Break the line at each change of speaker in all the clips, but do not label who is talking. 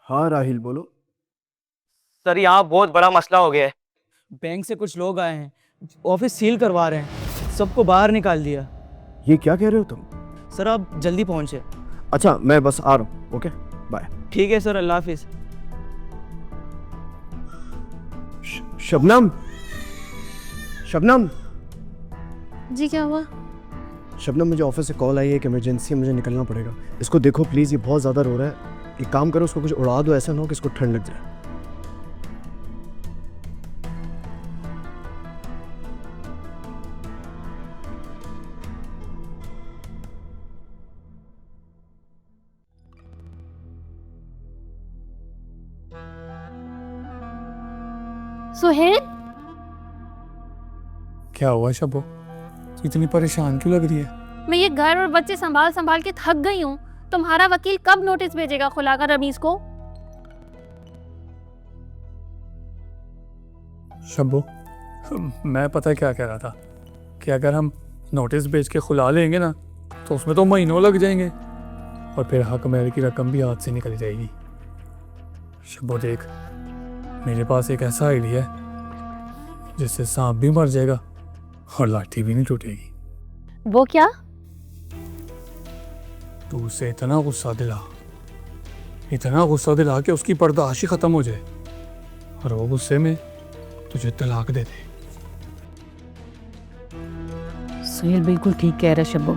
हाँ राहिल बोलो।
सर यहाँ बहुत बड़ा मसला हो गया है।
बैंक से कुछ लोग आए हैं, ऑफिस सील करवा रहे हैं, सबको बाहर निकाल दिया।
ये क्या कह रहे हो तुम?
सर आप जल्दी पहुंचे।
अच्छा मैं बस आ रहा हूँ। Okay bye.
ठीक है सर, अल्लाह हाफिज।
शबनम, शबनम,
जी क्या हुआ?
शबनम मुझे ऑफिस से कॉल आई है कि इमरजेंसी है, मुझे निकलना पड़ेगा। इसको देखो प्लीज़, ये बहुत ज़्यादा रो रहा है। एक काम करो, उसको कुछ उड़ा दो, ऐसा ना हो कि इसको ठंड लग जाए।
सुहेल,
क्या हुआ शबो? इतनी परेशान क्यों लग रही है?
मैं ये घर और बच्चे संभाल संभाल के थक गई हूँ। तुम्हारा वकील कब नोटिस भेजेगा खुलाकर रमीज को?
शबो, मैं पता है क्या कह रहा था कि अगर हम नोटिस भेज के खुला लेंगे ना तो उसमें तो महीनों लग जाएंगे और फिर हक मेरे की रकम भी हाथ से निकल जाएगी। शबो देख, मेरे पास एक ऐसा आइडिया है जिससे सांप भी मर जाएगा और लाठी भी नहीं टूटेगी।
वो क्या?
तू उसे इतना गुस्सा दिला कि उसकी बर्दाश्त खत्म हो जाए और वो गुस्से में तुझे तलाक दे दे।
सुहेल बिल्कुल ठीक कह रहा है शब्बो।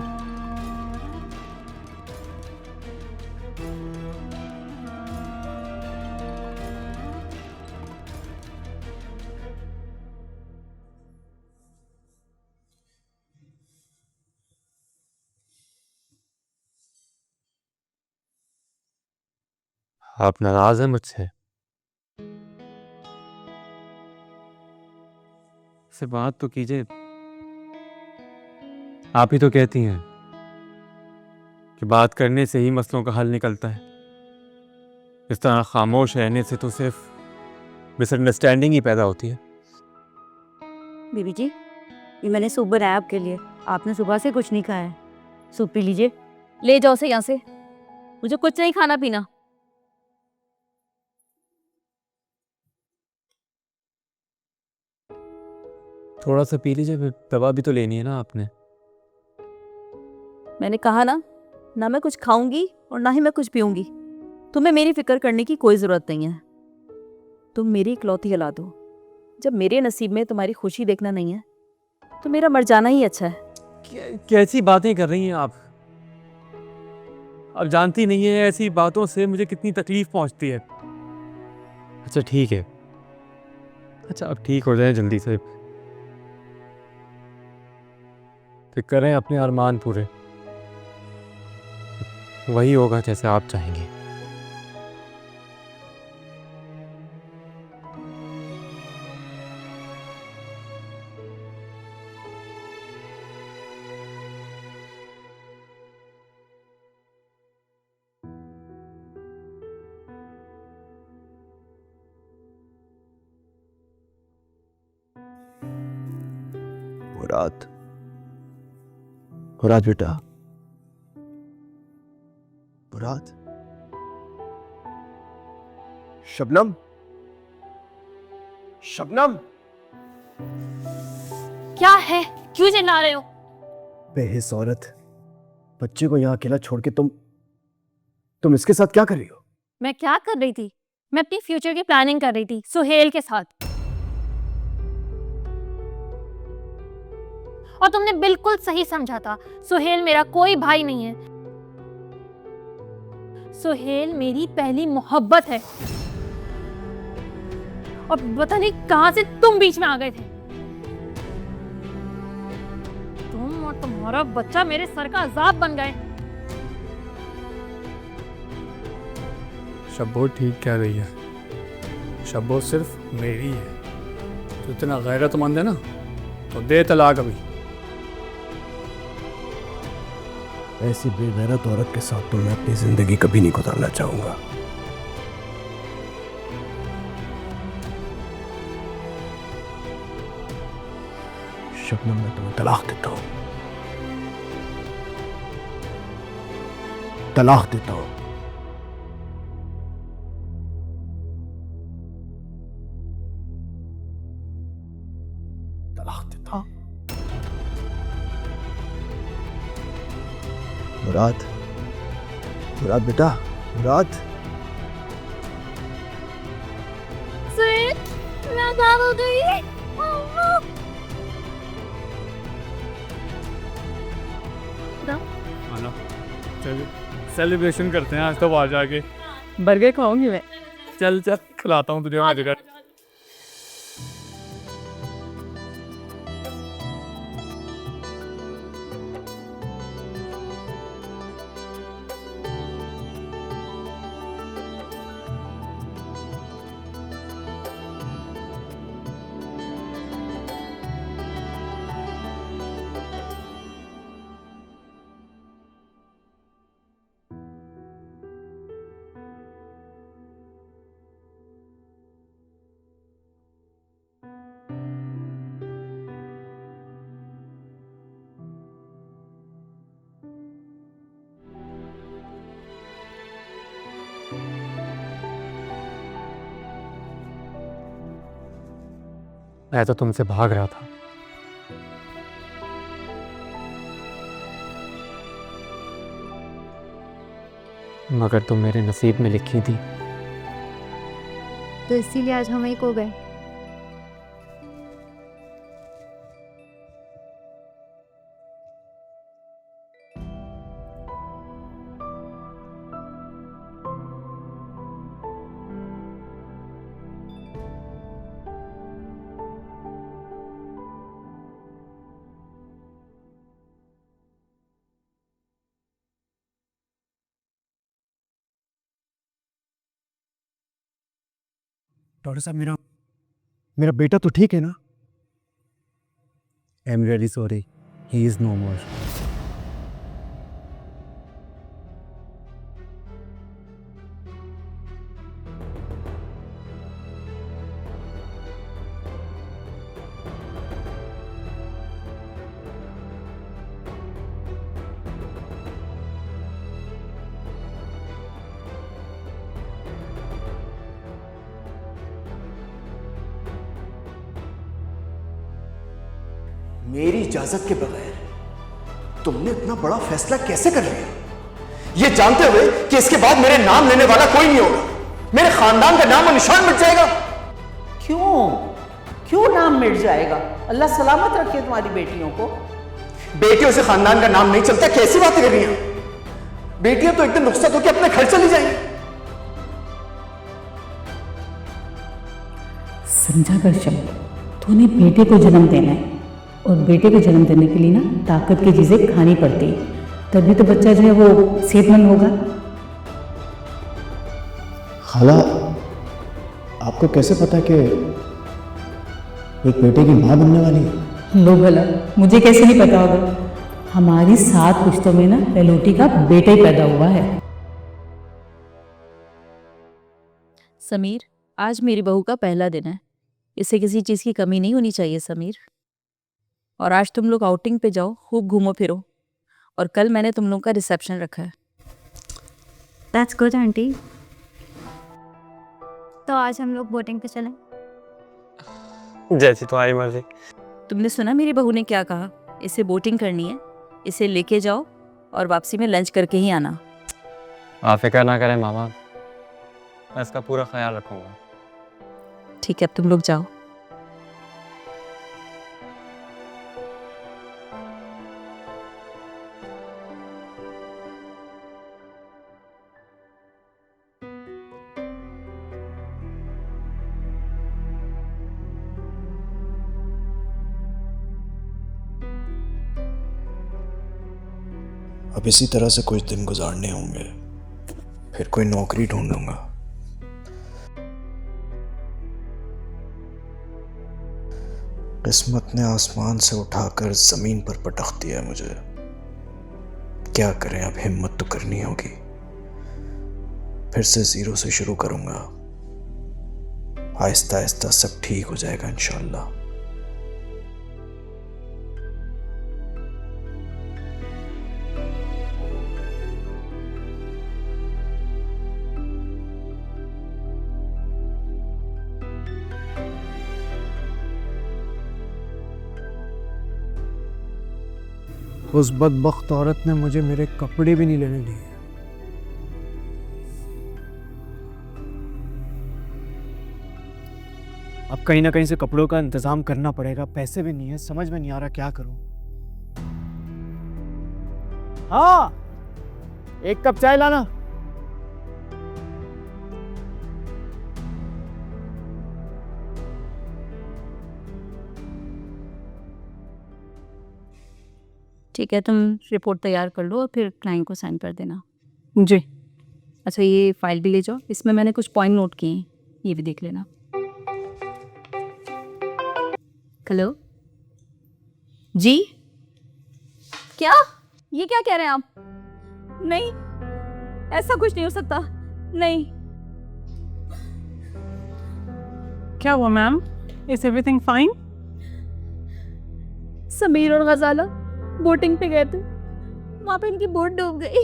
आप नाराज हैं मुझसे? से बात तो कीजिए। आप ही तो कहती हैं कि बात करने से ही मसलों का हल निकलता है। इस तरह खामोश रहने से तो सिर्फ मिसअंडरस्टैंडिंग ही पैदा होती है।
बीबी जी, ये मैंने सूप बनाया आपके लिए। आपने सुबह से कुछ नहीं खाया है, सूप पी लीजिए।
ले जाओ से यहाँ से, मुझे कुछ नहीं खाना पीना।
थोड़ा सा पी लीजिए, फिर दवा भी तो लेनी है ना आपने।
मैंने कहा ना मैं कुछ खाऊंगी और ना ही मैं कुछ पीऊंगी। तुम्हें मेरी फिक्र करने की कोई जरूरत नहीं है। तुम मेरी इकलौती औलाद हो। जब मेरे नसीब में तुम्हारी खुशी देखना नहीं है तो मेरा मर जाना ही अच्छा है।
कैसी बातें कर रही हैं आप? जानती नहीं है ऐसी बातों से मुझे कितनी तकलीफ पहुंचती है। अच्छा ठीक है, अच्छा अब ठीक हो जाए जल्दी से, फिर करें अपने अरमान पूरे। वही होगा जैसे आप चाहेंगे।
मुराद बेटा, मुराद। शबनम, शबनम।
क्या है, क्यों चिल्ला रहे हो?
बेहिस औरत, बच्चे को यहाँ अकेला छोड़ के तुम इसके साथ क्या कर रही हो?
मैं क्या कर रही थी? मैं अपनी फ्यूचर की प्लानिंग कर रही थी सुहेल के साथ। और तुमने बिल्कुल सही समझा था। सुहेल मेरा कोई भाई नहीं है। सुहेल मेरी पहली मोहब्बत है। और पता नहीं कहां से तुम बीच में आ गए थे। तुम और तुम्हारा बच्चा मेरे सर का अजाब बन गए।
शब्बो ठीक कह रही है। शब्बो सिर्फ मेरी है। तो इतना गैरतमंद है ना तो दे तलाक अभी।
ऐसी बेगैरत औरत के साथ तो मैं अपनी जिंदगी कभी नहीं गुजारना चाहूंगा। शबनम, मैं तुम्हें तलाक देता हूं, तलाक देता हूं। मुराद, मुराद बेटा, मुराद।
मैं गाँव हो गई।
चल सेलिब्रेशन करते हैं आज तो बाहर जाके।
बर्गर खाऊंगी मैं।
चल चल खिलाता हूँ तुझे आज।
मैं तो तुमसे भाग रहा था, मगर तुम मेरे नसीब में लिखी थी।
तो इसीलिए आज हम एक हो गए।
डॉक्टर साहब, मेरा मेरा बेटा तो ठीक है ना?
I am really sorry, he is no more.
मेरी इजाजत के बगैर तुमने इतना बड़ा फैसला कैसे कर लिया, ये जानते हुए कि इसके बाद मेरे नाम लेने वाला कोई नहीं होगा, मेरे खानदान का नाम और निशान मिट जाएगा?
क्यों क्यों नाम मिट जाएगा? अल्लाह सलामत रखे तुम्हारी बेटियों को।
बेटियों से खानदान का नाम नहीं चलता, कैसी बातें कर रही हैं? बेटियां तो एक दिन रुखसत होकर अपने घर चली जाएंगी।
समझा कर शब्द, तूने बेटे को जन्म देना है और बेटे को जन्म देने के लिए ना ताकत की चीज़ें खानी पड़ती है, तभी तो बच्चा जो है वो सेहतमंद होगा।
खाला, आपको कैसे पता कि एक बेटे की माँ बनने वाली है?
लो भला, मुझे कैसे नहीं पता होगा? हमारी 7 पुश्तों में ना पहलोटी का बेटा ही पैदा हुआ है।
समीर, आज मेरी बहू का पहला दिन है, इसे किसी चीज़ की कमी नहीं होनी चाहिए समीर। और आज तुम लोग आउटिंग पे जाओ, खूब घूमो फिरो, और कल मैंने तुम लोग का रिसेप्शन रखा है।
That's good aunty. तो आज हम लोग बोटिंग पे चलें?
जैसी तुम्हारी मर्जी।
तुमने सुना मेरी बहू ने क्या कहा? इसे बोटिंग करनी है, इसे लेके जाओ और वापसी में लंच करके ही आना।
आप फिक्र ना करें मामा, मैं इसका पूरा ख्याल रखूंगा।
ठीक है, अब तुम लोग जाओ।
अब इसी तरह से कुछ दिन गुजारने होंगे, फिर कोई नौकरी ढूंढ लूंगा। किस्मत ने आसमान से उठाकर जमीन पर पटक दिया मुझे। क्या करें, अब हिम्मत तो करनी होगी। फिर से जीरो से शुरू करूंगा। आहिस्ता आहिस्ता सब ठीक हो जाएगा इंशाल्लाह।
उस बदबख्त औरत ने मुझे मेरे कपड़े भी नहीं लेने दिए।
अब कहीं ना कहीं से कपड़ों का इंतजाम करना पड़ेगा, पैसे भी नहीं है, समझ में नहीं आ रहा क्या करूं। हाँ, एक कप चाय लाना।
ठीक है, तुम रिपोर्ट तैयार कर लो और फिर क्लाइंट को साइन कर देना।
जी।
अच्छा, ये फाइल भी ले जाओ, इसमें मैंने कुछ पॉइंट नोट किए हैं, ये भी देख लेना। हेलो जी, क्या ये क्या कह रहे हैं आप? नहीं, ऐसा कुछ नहीं हो सकता, नहीं।
क्या हुआ ma'am? Is everything fine?
Sameer और गजाला बोटिंग पे गए थे, वहां पे इनकी बोट डूब गई।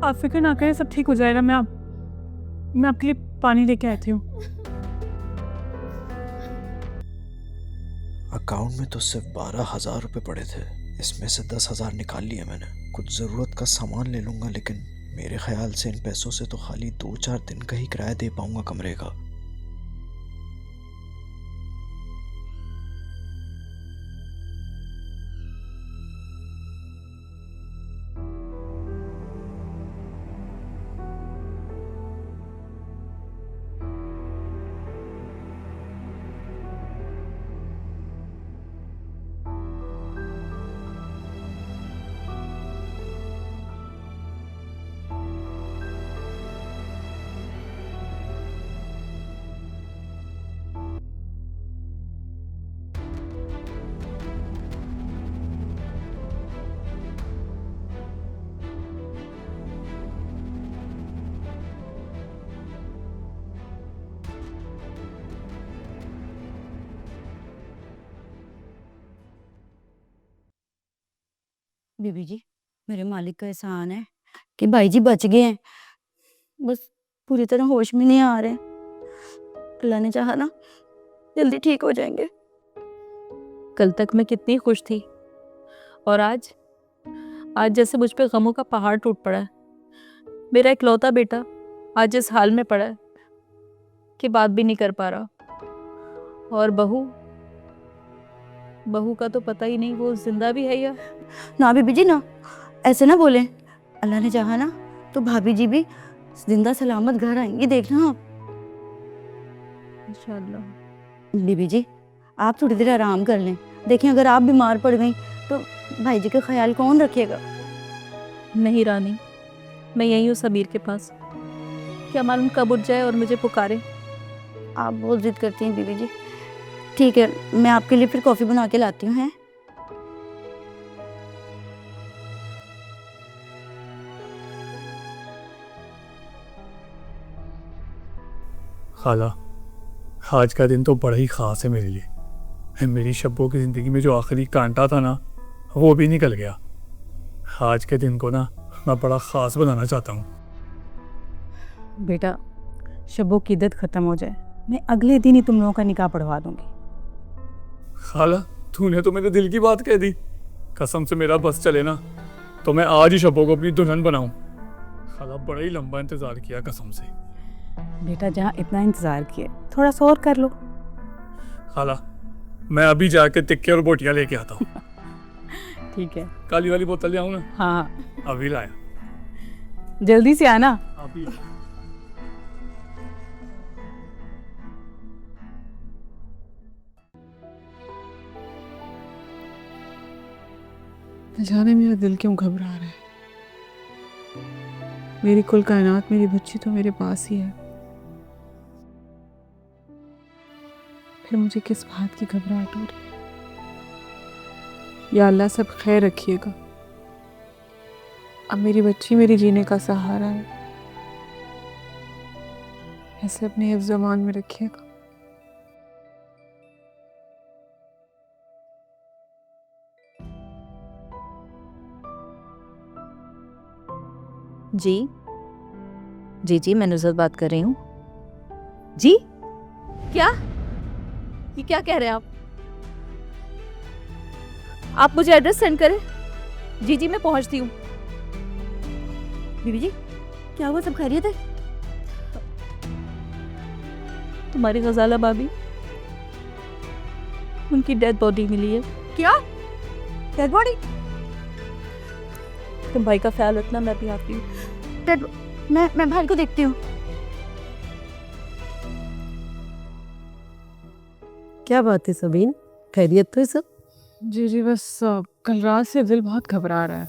आप फिक्र ना करें, सब ठीक हो जाएगा। मैं आपके लिए पानी लेके आती हूँ।
अकाउंट में तो सिर्फ 12,000 रुपए पड़े थे, इसमें से 10,000 निकाल लिए मैंने। कुछ ज़रूरत का सामान ले लूँगा, लेकिन मेरे ख्याल से इन पैसों से तो खाली 2-4 दिन का ही किराया दे पाऊँगा कमरे का।
बीबी जी, मेरे मालिक का एहसान है कि भाई जी बच गए हैं, बस पूरी तरह होश में नहीं आ रहे। अल्लाह ने चाहा ना जल्दी ठीक हो जाएंगे। कल तक मैं कितनी खुश थी, और आज जैसे मुझ पे गमों का पहाड़ टूट पड़ा है। मेरा इकलौता बेटा आज इस हाल में पड़ा है कि बात भी नहीं कर पा रहा, और बहू का तो पता ही नहीं वो जिंदा भी है या ना। बीबी जी ना, ऐसे ना बोले। अल्लाह ने चाहा ना तो भाभी जी भी जिंदा सलामत घर आएंगी, देखना आप इंशाअल्लाह। बीबी जी, आप थोड़ी देर आराम कर लें। देखें, अगर आप बीमार पड़ गई तो भाई जी का ख्याल कौन रखेगा? नहीं रानी, मैं यही हूँ समीर के पास, क्या मालूम कब उठ जाए और मुझे पुकारे। आप बहुत जिद करती हैं बीबी जी। ठीक है, मैं आपके लिए फिर कॉफ़ी बना के लाती हूँ। हैं?
खाला, आज का दिन तो बड़ा ही ख़ास है मेरे लिए। मेरी शब्बों की ज़िंदगी में जो आखिरी कांटा था ना, वो भी निकल गया। आज के दिन को ना मैं बड़ा ख़ास बनाना चाहता हूँ।
बेटा, शब्बों की इद्दत ख़त्म हो जाए, मैं अगले दिन ही तुम लोगों का निकाह पढ़वा दूंगी।
खाला, तूने तो मेरे दिल की बात कह दी। कसम से मेरा बस चले ना तो मैं आज ही शब्बों को अपनी दुल्हन बनाऊं। खाला, बड़ा ही लंबा इंतज़ार किया कसम से।
बेटा, जहाँ इतना इंतज़ार किया, थोड़ा सा और कर लो।
खाला, मैं अभी जाके टिक्के और बोटियाँ लेके आता हूँ।
ठीक है।
काली वाली बोतल ले आऊँ ना?
हाँ,
अभी लाया।
जल्दी से आना।
अभी।
जाने मेरा दिल क्यों घबरा रहा है। मेरी कुल कायनात, मेरी बच्ची तो मेरे पास ही है, फिर मुझे किस बात की घबराहट हो रही है। या अल्लाह सब खैर रखिएगा। अब मेरी बच्ची मेरी जीने का सहारा है, ऐसे अपने हिफ्ज़ ज़मान में रखिएगा।
जी जी जी, मैं नुसरत बात कर रही हूँ। जी क्या? ये क्या कह रहे हैं आप? आप मुझे एड्रेस सेंड करें। जी जी मैं पहुंचती हूँ। बीबी जी क्या हुआ, सब खैरियत है? तुम्हारी गजाला भाभी, उनकी डेड बॉडी मिली है। क्या डेड बॉडी? तुम भाई का ख्याल रखना, मैं भी आती हूँ। मैं भाई को देखती हूँ।
क्या बात है सबीन, खैरियत तो है सब?
जी जी बस कल रात से दिल बहुत घबरा रहा है।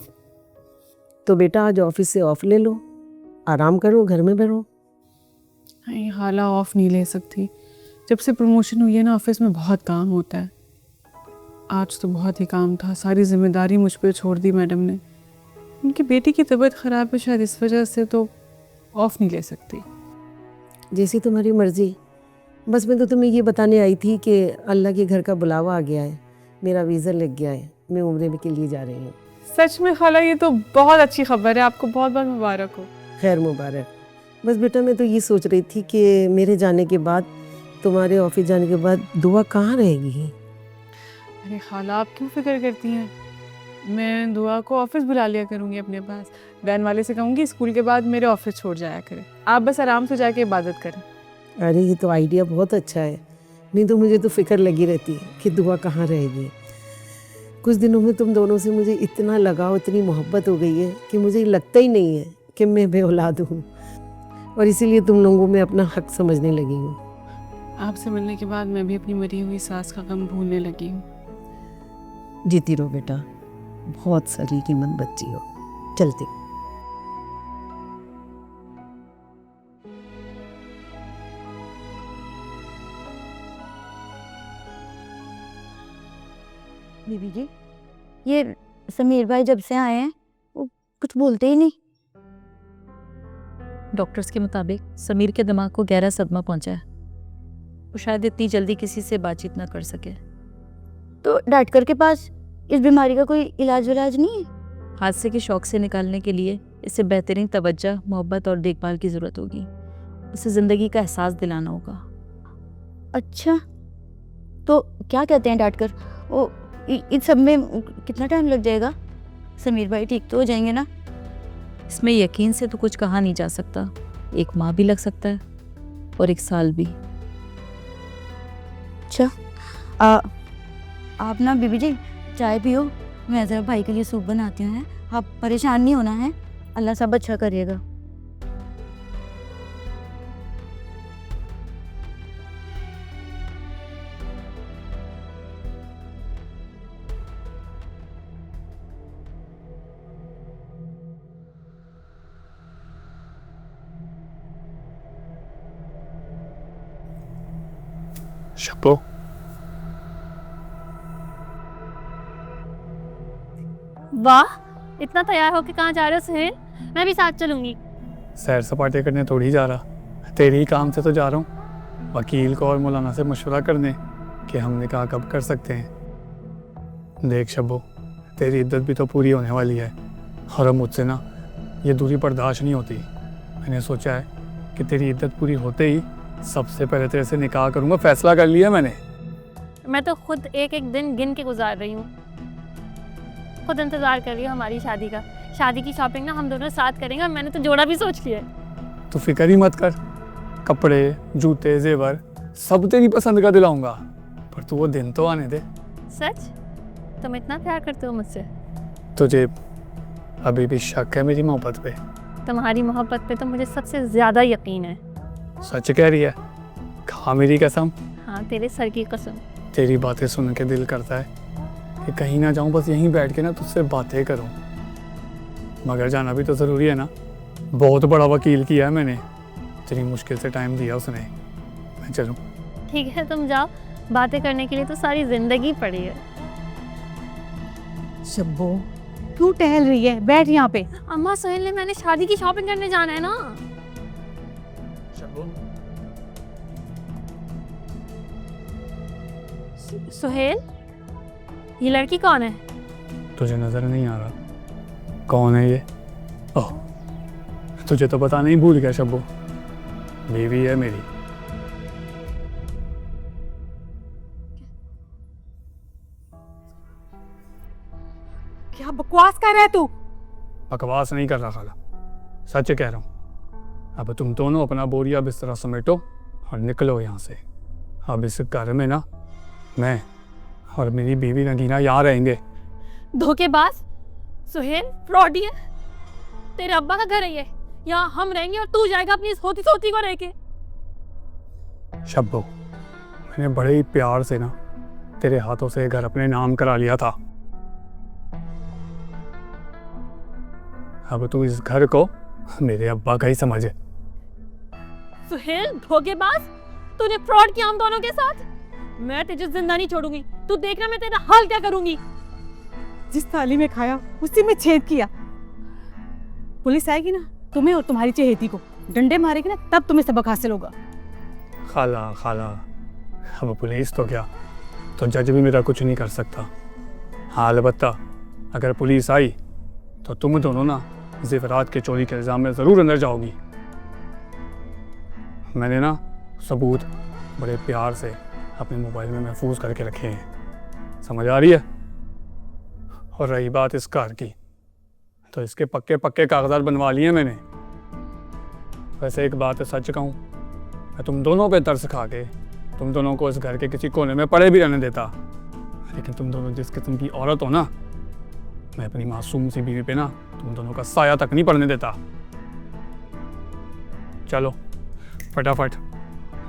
तो बेटा आज ऑफिस से ऑफ ले लो, आराम करो, घर में बैठो।
नहीं हाला ऑफ नहीं ले सकती। जब से प्रमोशन हुई है ना ऑफिस में बहुत काम होता है। आज तो बहुत ही काम था, सारी जिम्मेदारी मुझ पे छोड़ दी मैडम ने। उनकी बेटी की तबीयत ख़राब है शायद इस वजह से, तो ऑफ नहीं ले सकती।
जैसी तुम्हारी मर्जी। बस मैं तो तुम्हें ये बताने आई थी कि अल्लाह के घर का बुलावा आ गया है, मेरा वीज़ा लग गया है, मैं उम्रे के लिए जा रही हूँ।
सच में खाला ये तो बहुत अच्छी खबर है, आपको बहुत बहुत मुबारक हो।
खैर मुबारक। बस बेटा मैं तो ये सोच रही थी कि मेरे जाने के बाद, तुम्हारे ऑफिस जाने के बाद दुआ कहाँ रहेगी?
अरे खाला आप क्यों फिक्र करती हैं? मैं दुआ को ऑफिस बुला लिया करूँगी अपने पास। वैन वाले से कहूँगी स्कूल के बाद मेरे ऑफिस छोड़ जाया करें, आप बस आराम से जाके इबादत करें।
अरे ये तो आइडिया बहुत अच्छा है। नहीं तो मुझे तो फिक्र लगी रहती है कि दुआ कहाँ रहेगी। कुछ दिनों में तुम दोनों से मुझे इतना लगाव, इतनी मोहब्बत हो गई है कि मुझे लगता ही नहीं है कि मैं बेऔलाद हूँ, और इसीलिए तुम लोगों में अपना हक समझने लगी हूँ।
आपसे मिलने के बाद मैं भी अपनी मरी हुई सास का गम भूलने लगी हूँ।
जीती रहो बेटा, बहुत सरीकीमंद बच्ची हो। चलती।
बीबी जी ये समीर भाई जब से आए हैं वो कुछ बोलते ही नहीं। डॉक्टर्स के मुताबिक समीर के दिमाग को गहरा सदमा पहुंचा है, वो शायद इतनी जल्दी किसी से बातचीत ना कर सके। तो डॉक्टर के पास इस बीमारी का कोई इलाज विलाज नहीं है? हादसे के शौक से निकालने के लिए इसे बेहतरीन तवज्जो, मोहब्बत और देखभाल की ज़रूरत होगी। उसे ज़िंदगी का एहसास दिलाना होगा। अच्छा तो क्या कहते हैं डॉक्टर, वो इन सब में कितना टाइम लग जाएगा? समीर भाई ठीक तो हो जाएंगे ना? इसमें यकीन से तो कुछ कहा नहीं जा सकता। एक माह भी लग सकता है और 1 साल भी। अच्छा आप ना बीबी जी चाय पियो, मैं ज़रा भाई के लिए सूप बनाती हूँ। आप परेशान नहीं होना है, अल्लाह सब अच्छा करिएगा।
शब्बो,
वाह, इतना तैयार होके कहाँ जा रहे हो सुहेल? मैं भी साथ चलूंगी।
सैर सपाटे करने थोड़ी जा रहा, तेरे ही काम से तो जा रहा हूँ। वकील को और मौलाना से मशवरा करने कि हम निकाह कब कर सकते हैं। देख शब्बो, तेरी इद्दत भी तो पूरी होने वाली है और अब मुझसे ना ये दूरी बर्दाश्त नहीं होती। मैंने सोचा है कि तेरी इद्दत पूरी होते ही सबसे पहले तेरे से निकाह करूँगा, फैसला कर लिया मैंने।
मैं तो खुद एक एक दिन गिन के गुजार रही हूँ, खुद इंतज़ार कर रही हूँ हमारी शादी का। शादी की शॉपिंग ना हम दोनों साथ करेंगे और मैंने तो जोड़ा भी सोच लिया है।
तो फिक्र ही मत कर, कपड़े, जूते, जेवर सब तेरी पसंद का दिलाऊंगा, पर तू वो दिन तो आने दे।
सच? तुम इतना प्यार करते हो मुझसे?
तुझे अभी भी शक है मेरी मोहब्बत पे?
तुम्हारी मोहब्बत पे तो मुझे सबसे ज़्यादा यकीन है।
सच कह रही है? खा मेरी कसम।
हाँ तेरे सर की कसम।
तेरी बातें सुन के दिल करता है कि कहीं ना जाऊं, बस यहीं बैठ के ना तुझसे बातें करूं। मगर जाना भी तो ज़रूरी है ना, बहुत बड़ा वकील किया है मैंने, तेरी मुश्किल से टाइम दिया उसने। मैं चलूं?
ठीक है तुम जाओ, बातें करने के लिए तो सारी ज़िंदगी पड़ी है।
शब्बो क्यों टहल रही है, बैठ यहाँ पे।
अम्मा सुहेल ने मैंने शादी की शॉपिंग करने जाना है ना। सुहेल, ये लड़की कौन है?
तुझे नजर नहीं आ रहा कौन है ये? ओह, तुझे तो पता नहीं, भूल गया शब्बो, बीवी है मेरी।
क्या बकवास कर रहा है तू?
बकवास नहीं कर रहा खाला, सच कह रहा हूँ। अब तुम दोनों अपना बोरिया बिस्तरा समेटो और निकलो यहाँ से। अब इस घर में ना मैं और मेरी बीवी नगीना यहाँ रहेंगे।
धोखेबाज, सुहेल, फ्रॉडी है। तेरे अब्बा का घर है ये, यहाँ हम रहेंगे और तू जाएगा अपनी इस होती सोती को लेके।
शब्बो, मैंने बड़े ही प्यार से ना तेरे हाथों से घर अपने नाम करा लिया था। अब तू इस घर को मेरे अब्बा का ही समझे।
सुहेल, धोखेबाज, तूने फ्रॉड किया हम दोनों के साथ। मैं तुझे जिंदा नहीं छोड़ूंगी। तू देखना मैं तेरा हाल क्या करूंगी।
जिस थाली में खाया उसी में छेद किया। पुलिस आएगी ना, तुम्हें और तुम्हारी चहेती को डंडे मारेगी ना, तब तुम्हें सबक हासिल होगा।
खाला खाला, अब पुलिस तो क्या, तो जज भी मेरा कुछ नहीं कर सकता। हाँ अलबत्ता अगर पुलिस आई तो तुम दोनों ना ज़ेवरात के चोरी के इल्ज़ाम में ज़रूर अंदर जाओगी। मैंने ना सबूत बड़े प्यार से अपने मोबाइल में महफूज करके रखे हैं, समझ आ रही है? और रही बात इस कार की, तो इसके पक्के पक्के कागजात बनवा लिए मैंने। वैसे एक बात सच कहूँ, मैं तुम दोनों पे तरस खा के तुम दोनों को इस घर के किसी कोने में पड़े भी रहने देता, लेकिन तुम दोनों जिस किस्म की औरत हो ना, मैं अपनी मासूम सी बीवी पे ना तुम दोनों का साया तक नहीं पड़ने देता। चलो फटाफट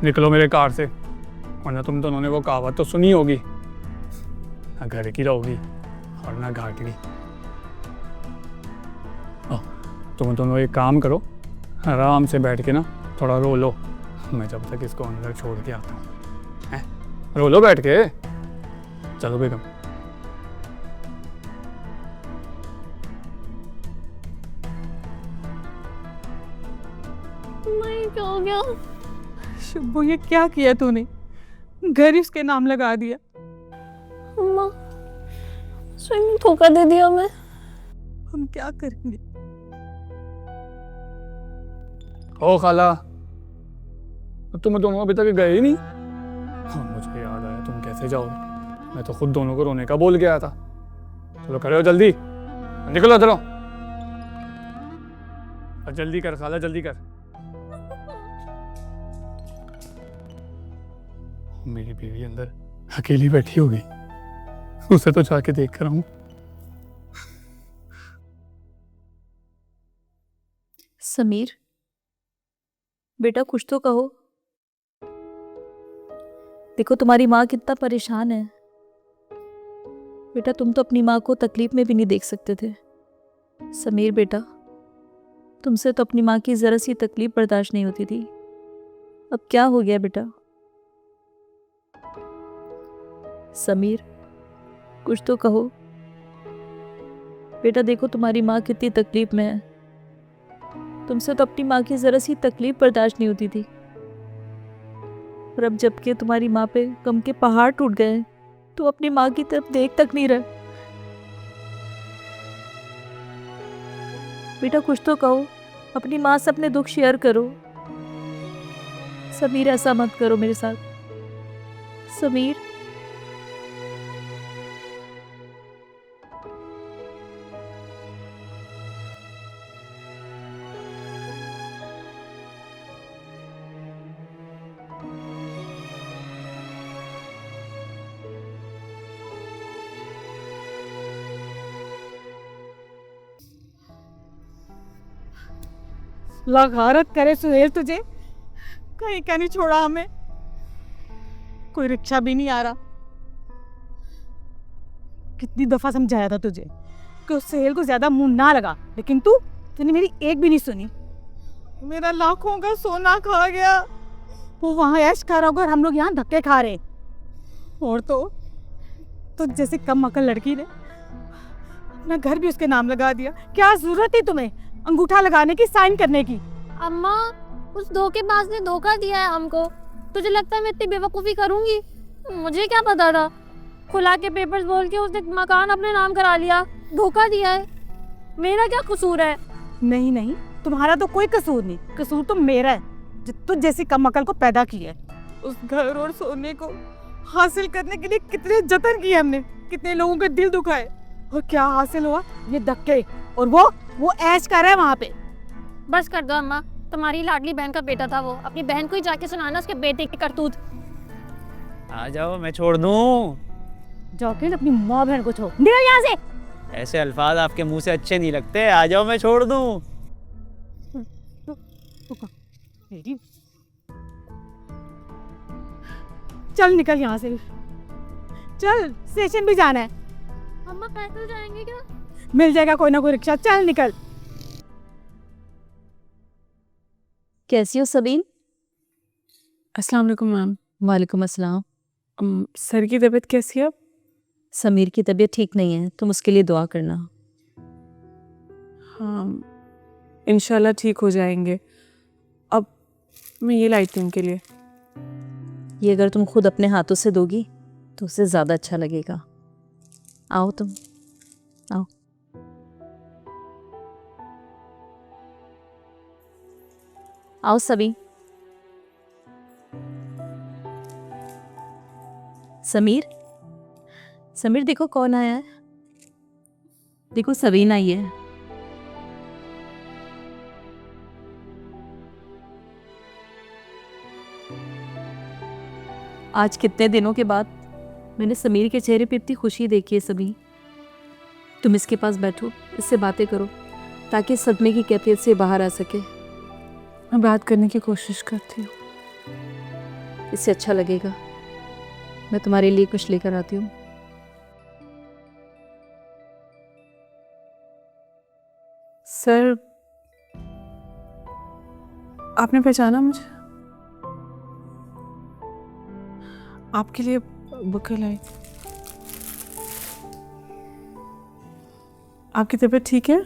निकलो मेरे कार से, वरना तुम दोनों ने वो कहावत तो सुनी होगी, ना घर की रहोगी और ना घाट की। तुम दोनों एक काम करो, आराम से बैठ के ना थोड़ा रो लो, मैं जब तक इसको अंदर छोड़ के आता हूँ। रो लो बैठ के। चलो बेगम।
नहीं, क्या हो गया?
शुभो, ये क्या किया तूने? घर ही उसके नाम लगा दिया।
अम्मा, स्वयं धोखा दे दिया मैं।
हम क्या करेंगे?
ओ खाला, तुम दोनों अभी तक गए ही नहीं। हाँ मुझे याद आया, तुम कैसे जाओगे? मैं तो खुद दोनों को रोने का बोल गया था। चलो करे हो जल्दी, निकलो इधर। और जल्दी कर खाला, जल्दी कर। मेरी बीवी अंदर अकेली बैठी होगी, उसे तो जाके देख कर आऊं।
समीर बेटा, कुछ तो कहो। देखो तुम्हारी माँ कितना परेशान है। बेटा तुम तो अपनी माँ को तकलीफ में भी नहीं देख सकते थे। समीर बेटा, तुमसे तो अपनी माँ की जरा सी तकलीफ बर्दाश्त नहीं होती थी। अब क्या हो गया बेटा? समीर कुछ तो कहो। बेटा देखो तुम्हारी माँ कितनी तकलीफ में है। तुमसे तो अपनी माँ की जरा सी तकलीफ बर्दाश्त नहीं होती थी, और अब जबकि तुम्हारी माँ पे गम के पहाड़ टूट गए तो अपनी माँ की तरफ देख तक नहीं रहे। बेटा कुछ तो कहो, अपनी माँ से अपने दुख शेयर करो। समीर ऐसा मत करो मेरे साथ। समीर
लगारत करे सुहेल तुझे, कहीं का नहीं छोड़ा हमें। कोई रिक्शा भी नहीं आ रहा। कितनी दफा समझाया था तुझे कि उस सुहेल को ज्यादा मुंह ना लगा, लेकिन तूने मेरी एक भी नहीं सुनी। मेरा लाखों का सोना खा गया। वो वहां ऐश खा रहा होगा और हम लोग यहाँ धक्के खा रहे। और तो जैसे कम अकल लड़की ने अपना घर भी उसके नाम लगा दिया। क्या जरूरत थी तुम्हें अंगूठा लगाने की, साइन करने की?
अम्मा, उस धोखेबाज ने धोखा दिया है हमको। तुझे लगता है मैं इतनी बेवकूफ़ी करूंगी? मुझे क्या पता था। खुला के पेपर्स बोल के उसने मकान अपने नाम करा लिया, धोखा दिया है। मेरा क्या कसूर है?
नहीं, तुम्हारा तो कोई कसूर नहीं। कसूर तो मेरा है जो तुझ जैसी कम अकल को पैदा किया है। उस घर और सोने को हासिल करने के लिए कितने जतन किए हमने, कितने लोगों के दिल दुखाए,
और क्या हासिल हुआ? ये धक्के। और वो ऐश कर रहा है वहाँ पे।
बस कर दो अम्मा, तुम्हारी लाडली बहन का बेटा था वो, अपनी बहन को ही जाके सुनाना उसके बेटे की करतूत।
आ जाओ, मैं छोड़ दूँ।
जाके अपनी माँ बहन को छोड़, निकल यहाँ से।
ऐसे अल्फाज आपके मुंह से अच्छे नहीं लगते। आ जाओ, मैं छोड़ दूँ।
मेरी चल निकल यहाँ से, चल स्टेशन भी जाना है।
अम्मा पैदल जाएंगे क्या?
मिल जाएगा कोई ना कोई रिक्शा, चल निकल।
कैसी हो सबीन?
अस्सलाम वालेकुम मैम।
वालेकुम अस्सलाम।
सर की तबीयत कैसी है अब?
समीर की तबीयत ठीक नहीं है, तुम उसके लिए दुआ करना।
हाँ, इंशाल्लाह ठीक हो जाएंगे। अब मैं ये लाई थी उनके लिए।
ये अगर तुम खुद अपने हाथों से दोगी तो उसे ज़्यादा अच्छा लगेगा। आओ तुम, आओ। आओ सभी। समीर, समीर देखो कौन आया है। देखो सबीन आई है। आज कितने दिनों के बाद मैंने समीर के चेहरे पे इतनी खुशी देखी है। सभी, तुम इसके पास बैठो, इससे बातें करो ताकि इस सदमे की कैफियत से बाहर आ सके।
मैं बात करने की कोशिश करती हूँ।
इससे अच्छा लगेगा। मैं तुम्हारे लिए कुछ लेकर आती हूँ।
सर, आपने पहचाना मुझे? आपके लिए बुके लाई। आपकी तबीयत ठीक है?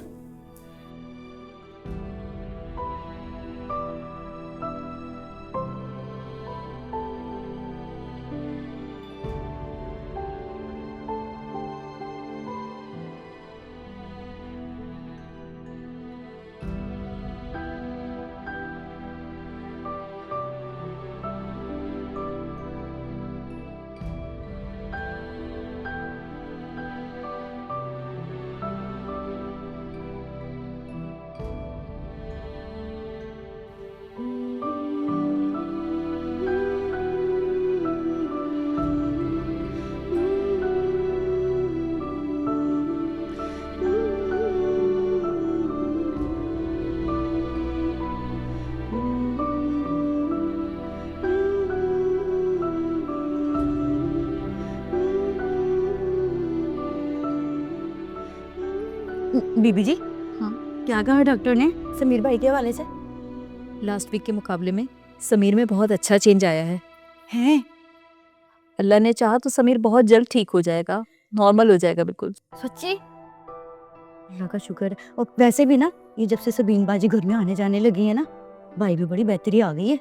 बीबी जी, हाँ क्या कहा डॉक्टर ने समीर भाई के हवाले से? लास्ट वीक के मुकाबले में समीर में बहुत अच्छा चेंज आया है। हैं? अल्लाह ने चाहा तो समीर बहुत जल्द ठीक हो जाएगा, नॉर्मल हो जाएगा बिल्कुल।
सच्ची?
अल्लाह का शुक्र है। और वैसे भी ना, ये जब से सबीन बाजी घर में आने जाने लगी है ना, भाई भी बड़ी बेहतरी आ गई है।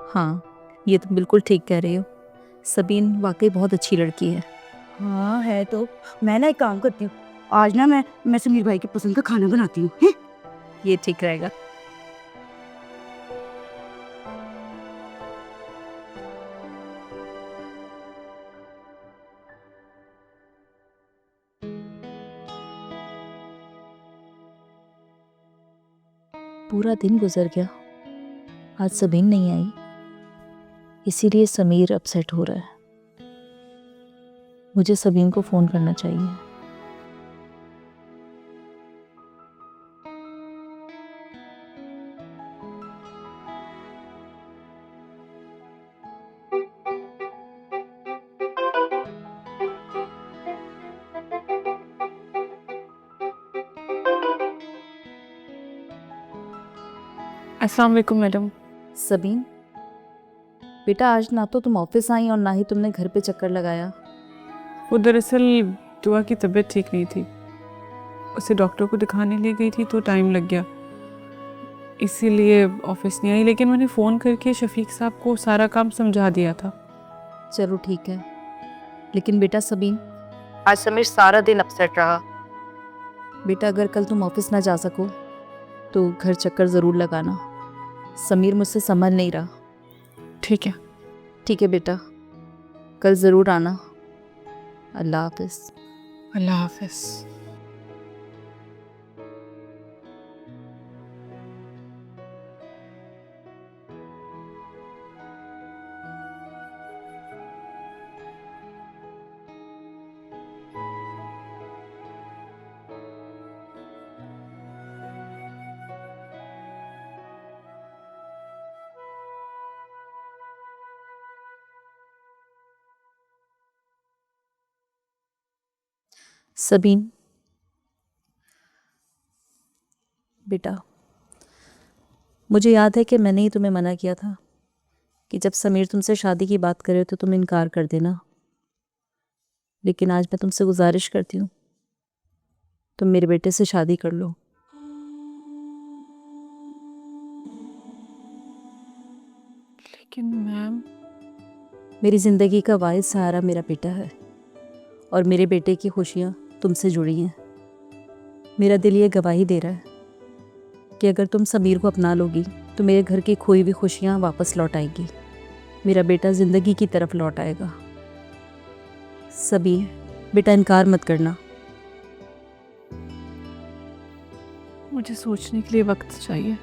हाँ, ये तुम बिल्कुल ठीक कह रही हो। सबीन वाकई बहुत अच्छी लड़की है।
हाँ है तो। मैं ना एक काम करती हूँ, आज ना मैं समीर भाई की पसंद का खाना बनाती हूँ।
ये ठीक रहेगा। पूरा दिन गुजर गया, आज सबीन नहीं आई, इसीलिए समीर अपसेट हो रहा है। मुझे सबीन को फोन करना चाहिए।
अस्सलाम वालेकुम मैडम।
सबीन बेटा, आज ना तो तुम ऑफिस आई और ना ही तुमने घर पे चक्कर लगाया।
वो दरअसल दुआ की तबीयत ठीक नहीं थी, उसे डॉक्टर को दिखाने ले गई थी तो टाइम लग गया, इसीलिए ऑफिस नहीं आई। लेकिन मैंने फ़ोन करके शफीक साहब को सारा काम समझा दिया था।
चलो ठीक है, लेकिन बेटा सबीन, आज समीर सारा दिन अपसेट रहा। बेटा अगर कल तुम ऑफिस ना जा सको तो घर चक्कर ज़रूर लगाना। समीर मुझसे संभल नहीं रहा।
ठीक है।
ठीक है बेटा, कल ज़रूर आना। अल्लाह हाफिज़।
अल्लाह हाफिज।
सबीन बेटा, मुझे याद है कि मैंने ही तुम्हें मना किया था कि जब समीर तुमसे शादी की बात करे तो तुम इनकार कर देना, लेकिन आज मैं तुमसे गुजारिश करती हूँ तुम मेरे बेटे से शादी कर लो।
लेकिन मैम,
मेरी ज़िंदगी का वाहिद सहारा मेरा बेटा है और मेरे बेटे की खुशियाँ तुमसे जुड़ी हैं। मेरा दिल ये गवाही दे रहा है कि अगर तुम समीर को अपना लोगी तो मेरे घर की खोई हुई खुशियाँ वापस लौट आएगी, मेरा बेटा ज़िंदगी की तरफ लौट आएगा। सभी बेटा इनकार मत करना।
मुझे सोचने के लिए वक्त चाहिए।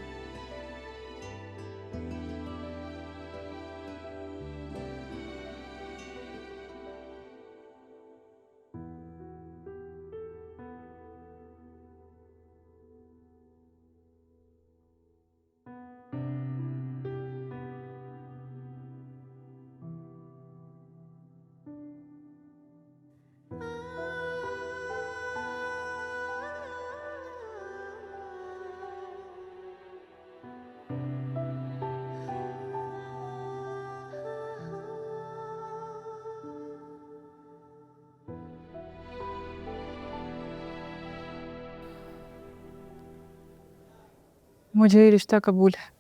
मुझे ये रिश्ता कबूल है।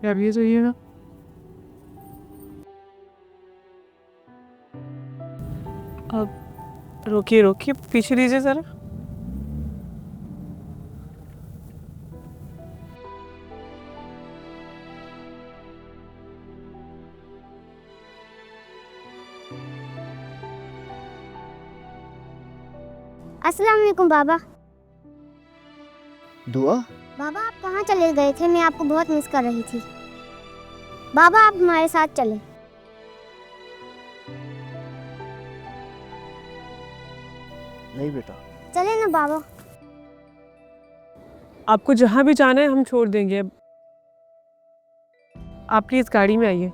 अब ये जाइएगा। अब रोकिए रोकिए, पीछे दीजिए जरा।
अस्सलाम वालेकुम बाबा।
दुआ?
बाबा आप कहाँ चले गए थे? मैं आपको बहुत मिस कर रही थी। बाबा आप हमारे साथ चले।
नहीं बेटा।
चले ना बाबा।
आपको जहाँ भी जाना है हम छोड़ देंगे। अब आप प्लीज गाड़ी में आइए।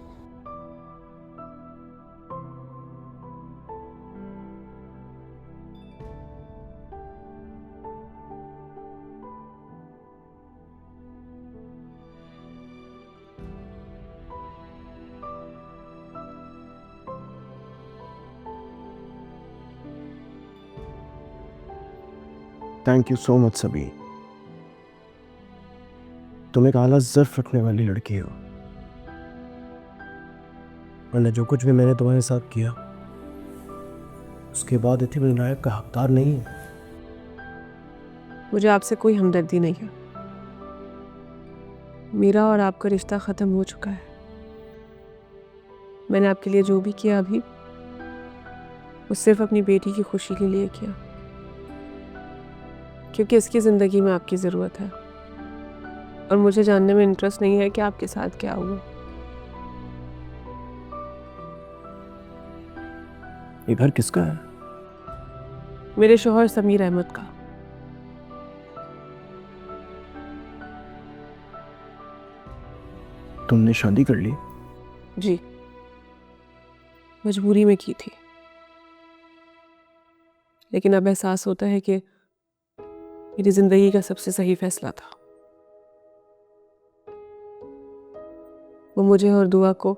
Thank you so much Sabeen. तुम एक आला ज़र्फ रखने वाली लड़की हो, वरना जो कुछ भी मैंने तुम्हारे साथ किया उसके बाद इतनी विनायक का हकदार नहीं है।
मुझे आपसे कोई हमदर्दी नहीं है। मेरा और आपका रिश्ता ख़त्म हो चुका है। मैंने आपके लिए जो भी किया अभी, वो सिर्फ अपनी बेटी की खुशी के लिए किया, क्योंकि इसकी ज़िंदगी में आपकी ज़रूरत है और मुझे जानने में इंटरेस्ट नहीं है कि आपके साथ क्या हुआ।
ये घर किसका है?
मेरे शौहर समीर अहमद का।
तुमने शादी कर ली?
जी, मजबूरी में की थी, लेकिन अब एहसास होता है कि मेरी जिंदगी का सबसे सही फैसला था। वो मुझे और दुआ को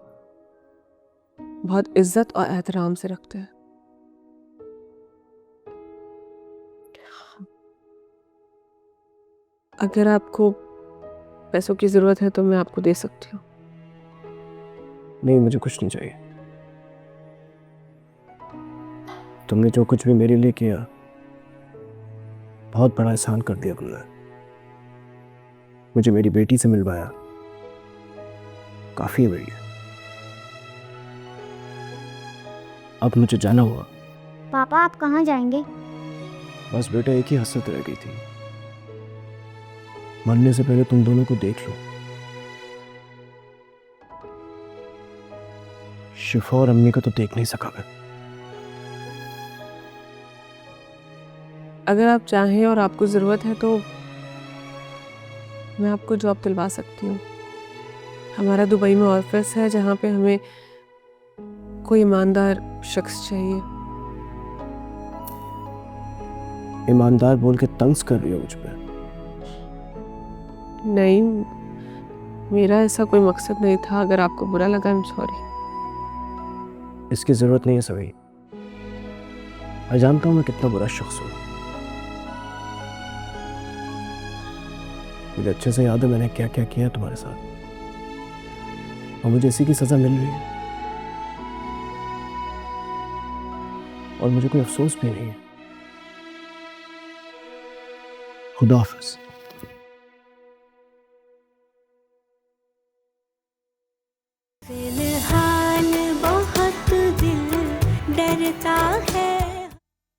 बहुत इज्जत और एहतराम से रखते हैं। अगर आपको पैसों की जरूरत है तो मैं आपको दे सकती हूँ।
नहीं, मुझे कुछ नहीं चाहिए। तुमने जो कुछ भी मेरे लिए किया, बहुत बड़ा एहसान कर दिया तुमने। मुझे मेरी बेटी से मिलवाया, काफी है मेरे लिए। अब मुझे जाना हुआ।
पापा आप कहाँ जाएंगे?
बस बेटा, एक ही हसरत रह गई थी, मरने से पहले तुम दोनों को देख लो। शिफा और अम्मी को तो देख नहीं सका मैं।
अगर आप चाहें और आपको ज़रूरत है तो मैं आपको जॉब दिलवा सकती हूँ। हमारा दुबई में ऑफिस है जहाँ पे हमें कोई ईमानदार शख्स चाहिए।
ईमानदार बोल के तंज कर रही हो मुझ पे?
नहीं, मेरा ऐसा कोई मकसद नहीं था। अगर आपको बुरा लगा, आई एम सॉरी।
इसकी जरूरत नहीं है सभी। मैं जानता हूँ मैं कितना बुरा शख्स हूँ। मुझे अच्छे से याद है मैंने क्या क्या किया तुम्हारे साथ, और मुझे इसी की सजा मिल रही है, और मुझे कोई अफसोस भी नहीं है। खुदा हाफिज।
फिलहाल बहुत दिल डरता है।